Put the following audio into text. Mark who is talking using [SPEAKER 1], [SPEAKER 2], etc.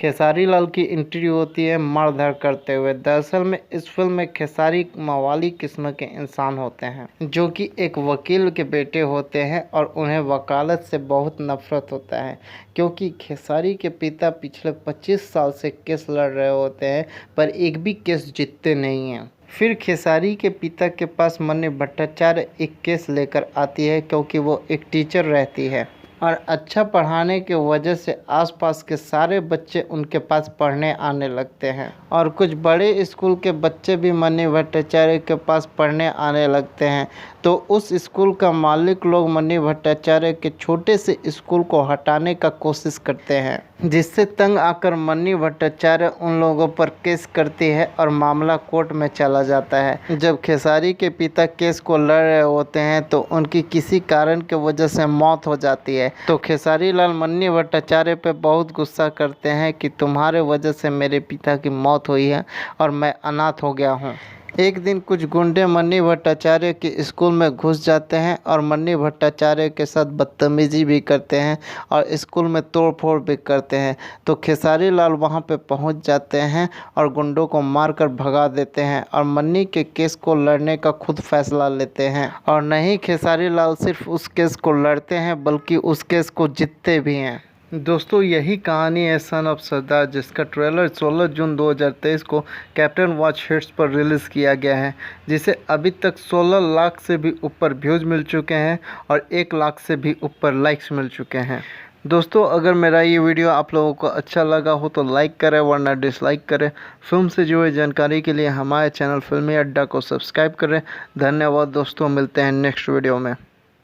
[SPEAKER 1] खेसारी लाल की एंट्री होती है मार-धाड़ करते हुए। दरअसल में इस फिल्म में खेसारी मवाली किस्म के इंसान होते हैं जो कि एक वकील के बेटे होते हैं और उन्हें वकालत से बहुत नफरत होता है क्योंकि खेसारी के पिता पिछले 25 साल से केस लड़ रहे होते हैं पर एक भी केस जीतते नहीं हैं। फिर खेसारी के पिता के पास मन्नी भट्टाचार्य एक केस लेकर आती है क्योंकि वो एक टीचर रहती है और अच्छा पढ़ाने की वजह से आसपास के सारे बच्चे उनके पास पढ़ने आने लगते हैं और कुछ बड़े स्कूल के बच्चे भी मन्नी भट्टाचार्य के पास पढ़ने आने लगते हैं। तो उस स्कूल का मालिक लोग मन्नी भट्टाचार्य के छोटे से स्कूल को हटाने का कोशिश करते हैं जिससे तंग आकर मन्नी भट्टाचार्य उन लोगों पर केस करती है और मामला कोर्ट में चला जाता है। जब खेसारी के पिता केस को लड़ रहे होते हैं तो उनकी किसी कारण की वजह से मौत हो जाती है तो खेसारी लाल मन्नी भट्टाचार्य पे बहुत गुस्सा करते हैं कि तुम्हारे वजह से मेरे पिता की मौत हुई है और मैं अनाथ हो गया हूँ। एक दिन कुछ गुंडे मन्नी भट्टाचार्य के स्कूल में घुस जाते हैं और मन्नी भट्टाचार्य के साथ बदतमीजी भी करते हैं और स्कूल में तोड़फोड़ भी करते हैं तो खेसारी लाल वहां पे पहुंच जाते हैं और गुंडों को मारकर भगा देते हैं और मन्नी के केस को लड़ने का खुद फैसला लेते हैं। और नहीं, खेसारी लाल सिर्फ उस केस को लड़ते हैं बल्कि उस केस को जीतते भी हैं। दोस्तों, यही कहानी है सन ऑफ सरदार जिसका ट्रेलर 16 जून 2023 को कैप्टन वॉच हिट्स पर रिलीज़ किया गया है जिसे अभी तक 16 लाख से भी ऊपर व्यूज़ मिल चुके हैं और 1 लाख से भी ऊपर लाइक्स मिल चुके हैं। दोस्तों, अगर मेरा ये वीडियो आप लोगों को अच्छा लगा हो तो लाइक करें वरना डिसलाइक करें। फिल्म से जुड़ी जानकारी के लिए हमारे चैनल फिल्मी अड्डा को सब्सक्राइब करें। धन्यवाद दोस्तों, मिलते हैं नेक्स्ट वीडियो में।